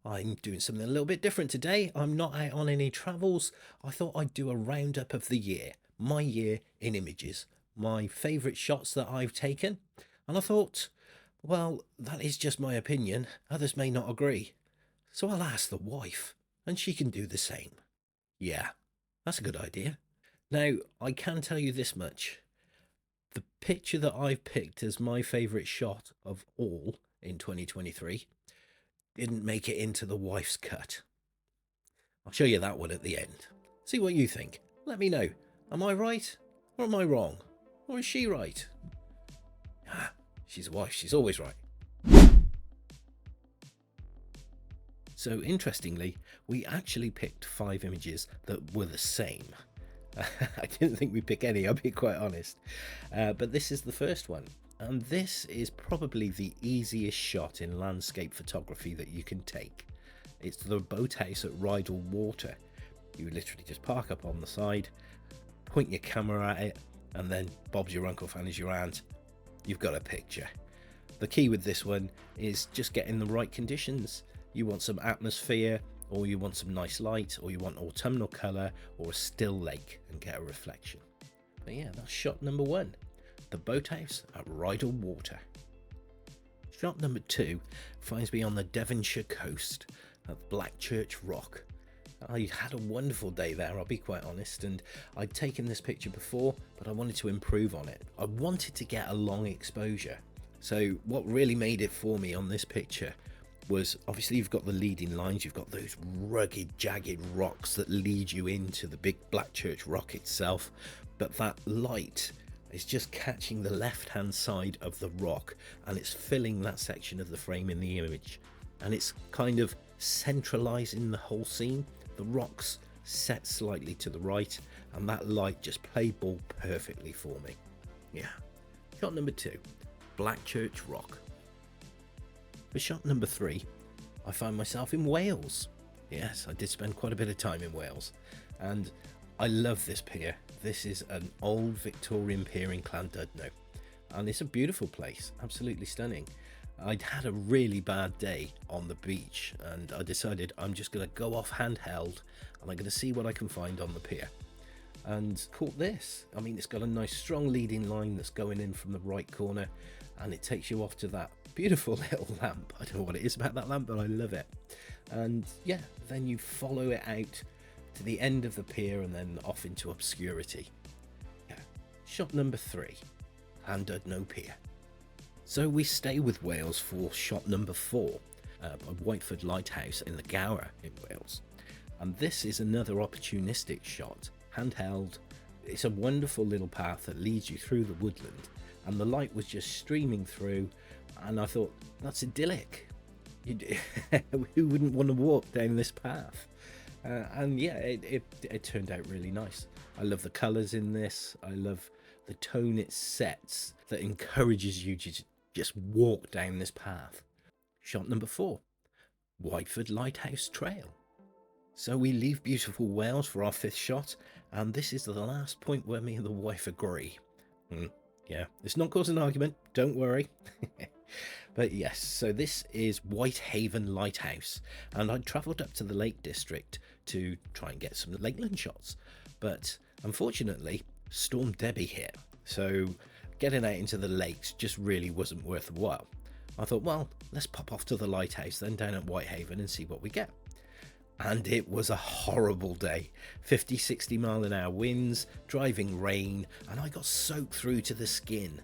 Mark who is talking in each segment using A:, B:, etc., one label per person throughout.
A: I'm doing something a little bit different today. I'm not out on any travels. I thought I'd do a roundup of the year, my year in images, my favourite shots that I've taken. And I thought, well, that is just my opinion. Others may not agree. So I'll ask the wife, and she can do the same. Yeah, that's a good idea. Now, I can tell you this much. The picture that I've picked as my favourite shot of all in 2023 didn't make it into the wife's cut. I'll show you that one at the end. See what you think. Let me know. Am I right? Or am I wrong? Or is she right? Ah, she's a wife. She's always right. So interestingly, we actually picked 5 images that were the same. I didn't think we'd pick any, I'll be quite honest. But this is the first one. And this is probably the easiest shot in landscape photography that you can take. It's the boathouse at Rydal Water. You literally just park up on the side, point your camera at it, and then Bob's your uncle, Fanny's your aunt. You've got a picture. The key with this one is just getting the right conditions. You want some atmosphere, or you want some nice light, or you want autumnal colour, or a still lake and get a reflection. But yeah, that's shot number 1. The boathouse at Rydal Water. Shot number 2 finds me on the Devonshire coast at Blackchurch Rock. I had a wonderful day there, I'll be quite honest, and I'd taken this picture before, but I wanted to improve on it. I wanted to get a long exposure. So what really made it for me on this picture was, obviously you've got the leading lines, you've got those rugged, jagged rocks that lead you into the big Blackchurch Rock itself, but that light is just catching the left-hand side of the rock, and it's filling that section of the frame in the image, and it's kind of centralizing the whole scene. The rocks set slightly to the right, and that light just played ball perfectly for me. Yeah. Shot number 2, Blackchurch Rock. For shot number 3, I find myself in Wales. Yes, I did spend quite a bit of time in Wales, and I love this pier. This is an old Victorian pier in Llandudno, and it's a beautiful place, absolutely stunning. I'd had a really bad day on the beach, and I decided I'm just going to go off handheld and I'm going to see what I can find on the pier. And caught this. I mean, it's got a nice strong leading line that's going in from the right corner, and it takes you off to that beautiful little lamp. I don't know what it is about that lamp, but I love it. And yeah, then you follow it out to the end of the pier and then off into obscurity. Yeah. Shot number 3, Llandudno Pier. So we stay with Wales for shot number 4, by Whiteford Lighthouse in the Gower in Wales. And this is another opportunistic shot, handheld. It's a wonderful little path that leads you through the woodland, and the light was just streaming through, and I thought, that's idyllic. Who wouldn't want to walk down this path? And yeah, it turned out really nice. I love the colours in this. I love the tone it sets that encourages you to just walk down this path. Shot number 4, Whiteford Lighthouse Trail. So we leave beautiful Wales for our 5th shot, and this is the last point where me and the wife agree. Yeah, it's not causing an argument, don't worry. But yes, so this is Whitehaven Lighthouse, and I travelled up to the Lake District to try and get some Lakeland shots, but unfortunately Storm Debbie hit, so getting out into the lakes just really wasn't worth the while. I thought, well, let's pop off to the lighthouse then down at Whitehaven and see what we get. And it was a horrible day. 50-60 mile an hour winds, driving rain, and I got soaked through to the skin.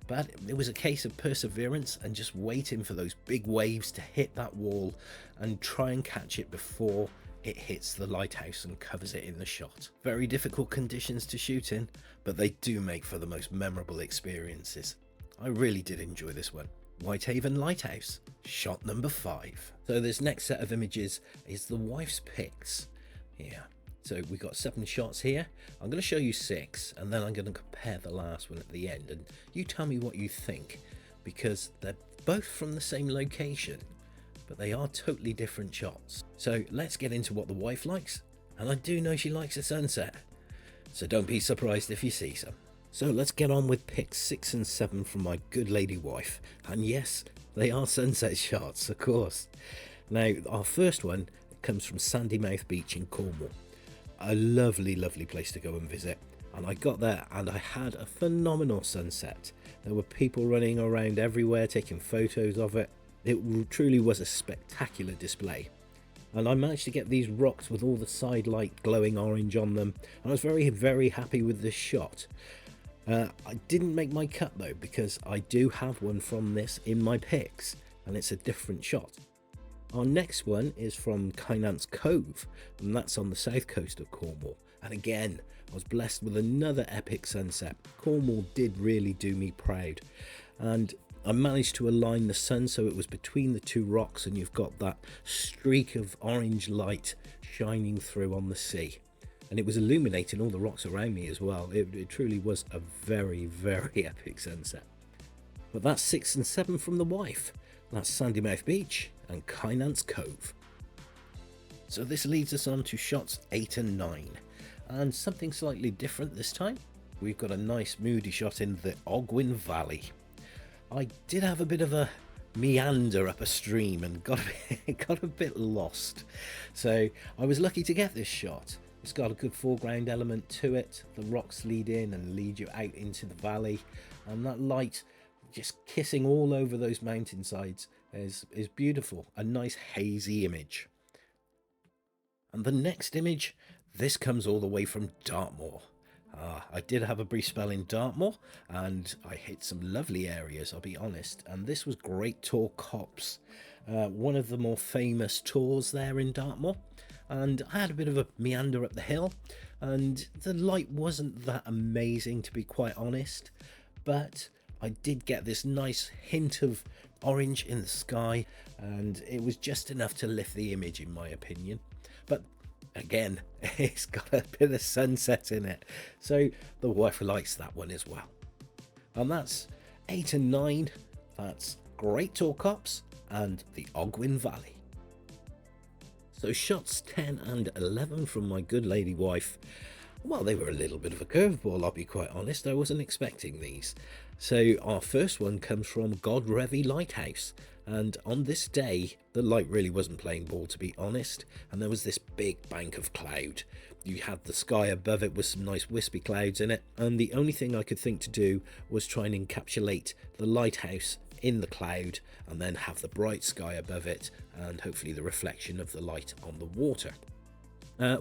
A: But it was a case of perseverance and just waiting for those big waves to hit that wall and try and catch it before it hits the lighthouse and covers it in the shot. Very difficult conditions to shoot in, but they do make for the most memorable experiences. I really did enjoy this one. Whitehaven Lighthouse, shot number 5. So this next set of images is the wife's picks. Yeah, so we got 7 shots here. I'm going to show you 6, and then I'm going to compare the last one at the end, and you tell me what you think, because they're both from the same location, but they are totally different shots. So let's get into what the wife likes, and I do know she likes a sunset, so don't be surprised if you see some. So let's get on with picks 6 and 7 from my good lady wife, and yes, they are sunset shots, of course. Now, our first one comes from Sandymouth Beach in Cornwall. A lovely, lovely place to go and visit. And I got there and I had a phenomenal sunset. There were people running around everywhere taking photos of it. It truly was a spectacular display. And I managed to get these rocks with all the side light glowing orange on them. And I was very, very happy with this shot. I didn't make my cut though, because I do have one from this in my pics, and it's a different shot. Our next one is from Kynance Cove, and that's on the south coast of Cornwall. And again, I was blessed with another epic sunset. Cornwall did really do me proud. And I managed to align the sun so it was between the two rocks, and you've got that streak of orange light shining through on the sea. And it was illuminating all the rocks around me as well. It truly was a very, very epic sunset. But that's 6 and 7 from the wife. That's Sandymouth Beach and Kynance Cove. So this leads us on to shots 8 and 9. And something slightly different this time. We've got a nice moody shot in the Ogwen Valley. I did have a bit of a meander up a stream and got a bit lost. So I was lucky to get this shot. It's got a good foreground element to it. The rocks lead in and lead you out into the valley, and that light just kissing all over those mountainsides is beautiful. A nice hazy image. And the next image, this comes all the way from Dartmoor. I did have a brief spell in Dartmoor and I hit some lovely areas, I'll be honest, and this was Great Tor Copse, one of the more famous tours there in Dartmoor. And I had a bit of a meander up the hill, and the light wasn't that amazing, to be quite honest, but I did get this nice hint of orange in the sky, and it was just enough to lift the image in my opinion. But again, it's got a bit of sunset in it, so the wife likes that one as well. And that's 8 and 9. That's Great Tor Copse and the Ogwen Valley. So shots 10 and 11 from my good lady wife. Well, they were a little bit of a curveball, I'll be quite honest. I wasn't expecting these. So our first one comes from Godrevy Lighthouse. And on this day, the light really wasn't playing ball, to be honest. And there was this big bank of cloud. You had the sky above it with some nice wispy clouds in it. And the only thing I could think to do was try and encapsulate the lighthouse in the cloud and then have the bright sky above it and hopefully the reflection of the light on the water,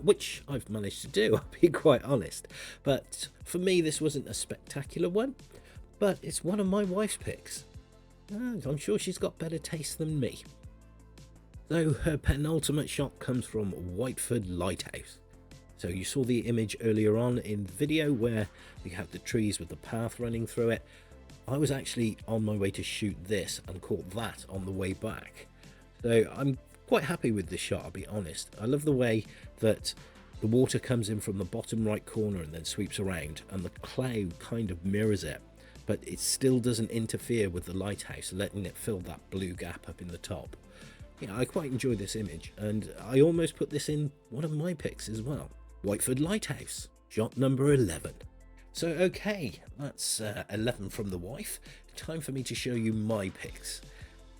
A: which I've managed to do, I'll be quite honest. But for me, this wasn't a spectacular one, but it's one of my wife's picks. I'm sure she's got better taste than me. So her penultimate shot comes from Whiteford Lighthouse. So you saw the image earlier on in the video where you have the trees with the path running through it. I was actually on my way to shoot this and caught that on the way back. So I'm quite happy with this shot, I'll be honest. I love the way that the water comes in from the bottom right corner and then sweeps around, and the cloud kind of mirrors it, but it still doesn't interfere with the lighthouse, letting it fill that blue gap up in the top. Yeah, I quite enjoy this image, and I almost put this in one of my picks as well. Whiteford Lighthouse, shot number 11. So okay, that's 11 from the wife. Time for me to show you my picks.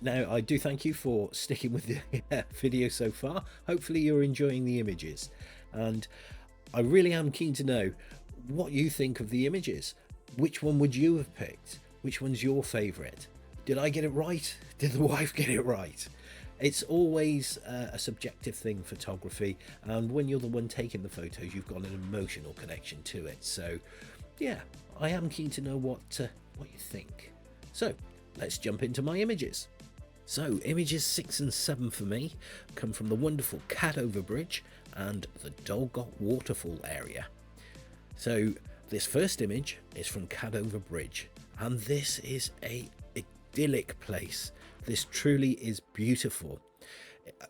A: Now, I do thank you for sticking with the video so far. Hopefully you're enjoying the images, and I really am keen to know what you think of the images. Which one would you have picked? Which one's your favourite? Did I get it right? Did the wife get it right? It's always a subjective thing, photography, and when you're the one taking the photos, you've got an emotional connection to it. So yeah, I am keen to know what you think. So let's jump into my images. So images 6 and 7 for me come from the wonderful Cadover Bridge and the Dolgott Waterfall area. So this first image is from Cadover Bridge, and this is a idyllic place. This truly is beautiful.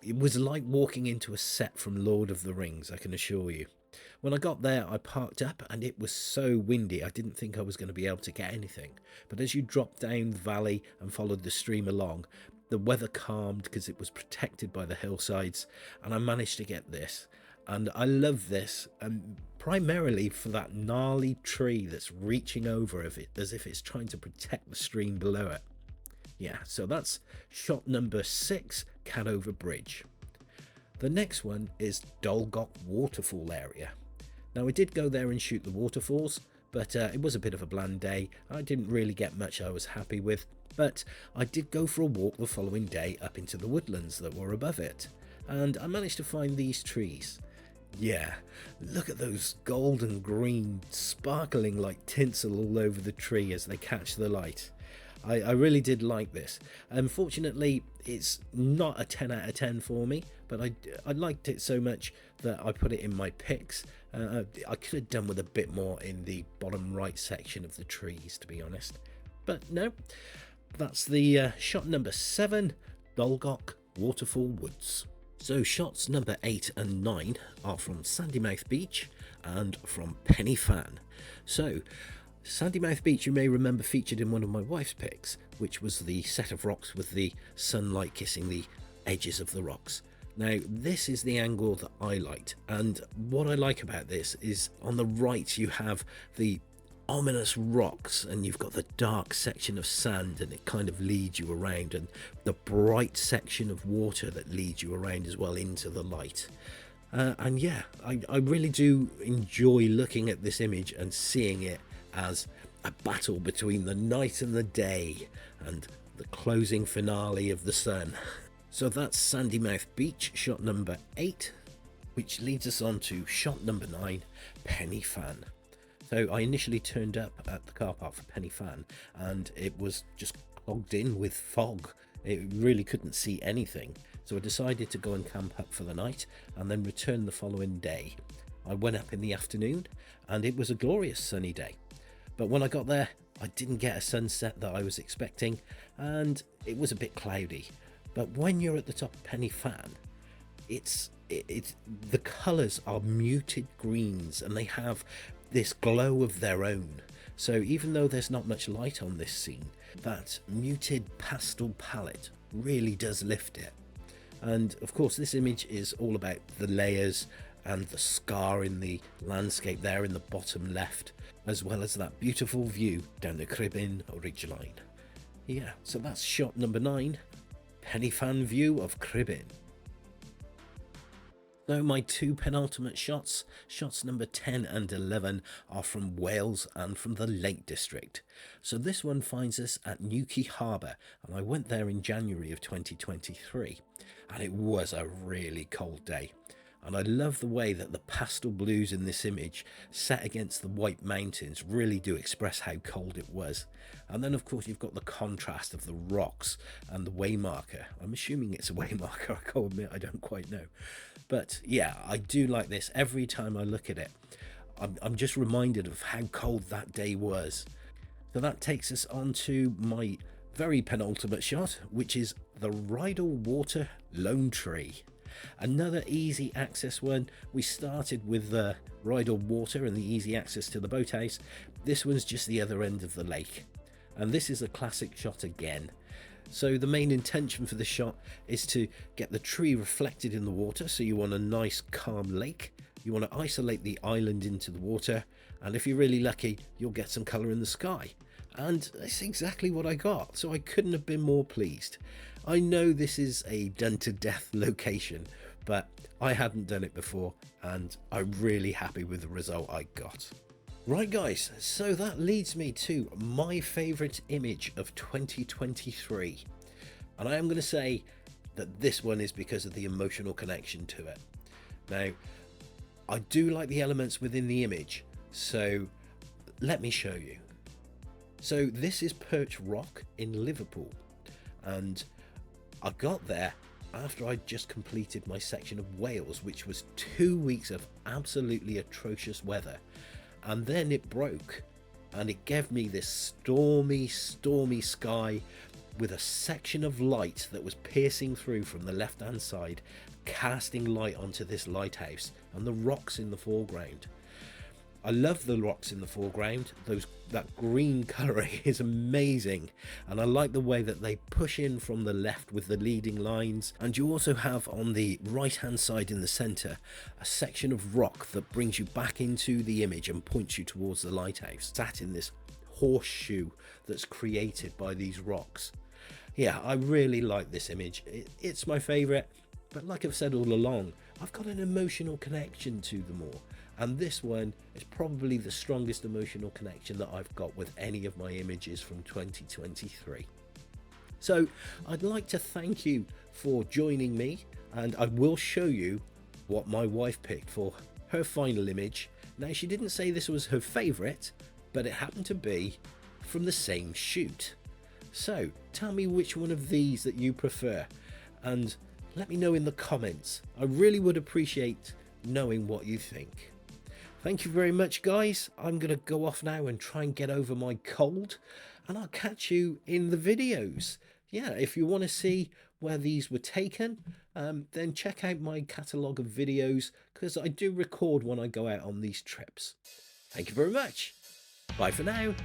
A: It was like walking into a set from Lord of the Rings, I can assure you. When I got there, I parked up and it was so windy, I didn't think I was going to be able to get anything. But as you dropped down the valley and followed the stream along, the weather calmed because it was protected by the hillsides, and I managed to get this. And I love this, primarily for that gnarly tree that's reaching over of it as if it's trying to protect the stream below it. Yeah, so that's shot number 6, Cadover Bridge. The next one is Dolgock Waterfall area. Now I did go there and shoot the waterfalls, but it was a bit of a bland day. I didn't really get much I was happy with, but I did go for a walk the following day up into the woodlands that were above it, and I managed to find these trees. Yeah, look at those golden green sparkling like tinsel all over the tree as they catch the light. I really did like this. Unfortunately, it's not a 10 out of 10 for me, but I liked it so much that I put it in my picks. I could have done with a bit more in the bottom right section of the trees, to be honest. But no, that's the shot number 7, Dolgock Waterfall Woods. So shots number 8 and 9 are from Sandymouth Beach and from Penny Fan. So Sandymouth Beach, you may remember, featured in one of my wife's pics, which was the set of rocks with the sunlight kissing the edges of the rocks. Now this is the angle that I liked, and what I like about this is on the right you have the ominous rocks and you've got the dark section of sand, and it kind of leads you around, and the bright section of water that leads you around as well into the light. And yeah, I really do enjoy looking at this image and seeing it as a battle between the night and the day and the closing finale of the sun. So that's Sandymouth Beach, shot number 8, which leads us on to shot number 9, Penny Fan. So I initially turned up at the car park for Penny Fan and it was just clogged in with fog. It really couldn't see anything. So I decided to go and camp up for the night and then return the following day. I went up in the afternoon and it was a glorious sunny day. But when I got there, I didn't get a sunset that I was expecting and it was a bit cloudy. But when you're at the top of Penny Fan, the colours are muted greens and they have this glow of their own. So even though there's not much light on this scene, that muted pastel palette really does lift it. And of course this image is all about the layers and the scar in the landscape there in the bottom left, as well as that beautiful view down the Cribin ridgeline. Yeah, so that's shot number 9, Penny Fan view of Cribin. So my 2 penultimate shots, shots number 10 and 11, are from Wales and from the Lake District. So this one finds us at Newquay Harbour, and I went there in January of 2023, and it was a really cold day. And I love the way that the pastel blues in this image set against the white mountains really do express how cold it was. And then of course you've got the contrast of the rocks and the waymarker. I'm assuming it's a waymarker, I can't admit, I don't quite know. But yeah, I do like this. Every time I look at it, I'm just reminded of how cold that day was. So that takes us on to my very penultimate shot, which is the Rydal Water Lone Tree. Another easy access one. We started with the Rydal Water and the easy access to the boathouse. This one's just the other end of the lake. And this is a classic shot again. So the main intention for this shot is to get the tree reflected in the water. So you want a nice calm lake. You want to isolate the island into the water. And if you're really lucky, you'll get some colour in the sky. And that's exactly what I got. So I couldn't have been more pleased. I know this is a done to death location, but I hadn't done it before and I'm really happy with the result I got. Right guys, so that leads me to my favourite image of 2023. And I am going to say that this one is because of the emotional connection to it. Now, I do like the elements within the image, so let me show you. So this is Perch Rock in Liverpool, and I got there after I'd just completed my section of Wales, which was 2 weeks of absolutely atrocious weather. And then it broke and it gave me this stormy sky with a section of light that was piercing through from the left hand side, casting light onto this lighthouse and the rocks in the foreground. I love the rocks in the foreground. That green colouring is amazing, and I like the way that they push in from the left with the leading lines. And you also have on the right hand side in the centre a section of rock that brings you back into the image and points you towards the lighthouse, sat in this horseshoe that's created by these rocks. Yeah, I really like this image. It's my favorite, but like I've said all along, I've got an emotional connection to them all. And this one is probably the strongest emotional connection that I've got with any of my images from 2023. So I'd like to thank you for joining me, and I will show you what my wife picked for her final image. Now, she didn't say this was her favorite, but it happened to be from the same shoot. So tell me which one of these that you prefer, and let me know in the comments. I really would appreciate knowing what you think. Thank you very much, guys. I'm going to go off now and try and get over my cold, and I'll catch you in the videos. Yeah, if you want to see where these were taken, then check out my catalogue of videos, because I do record when I go out on these trips. Thank you very much. Bye for now.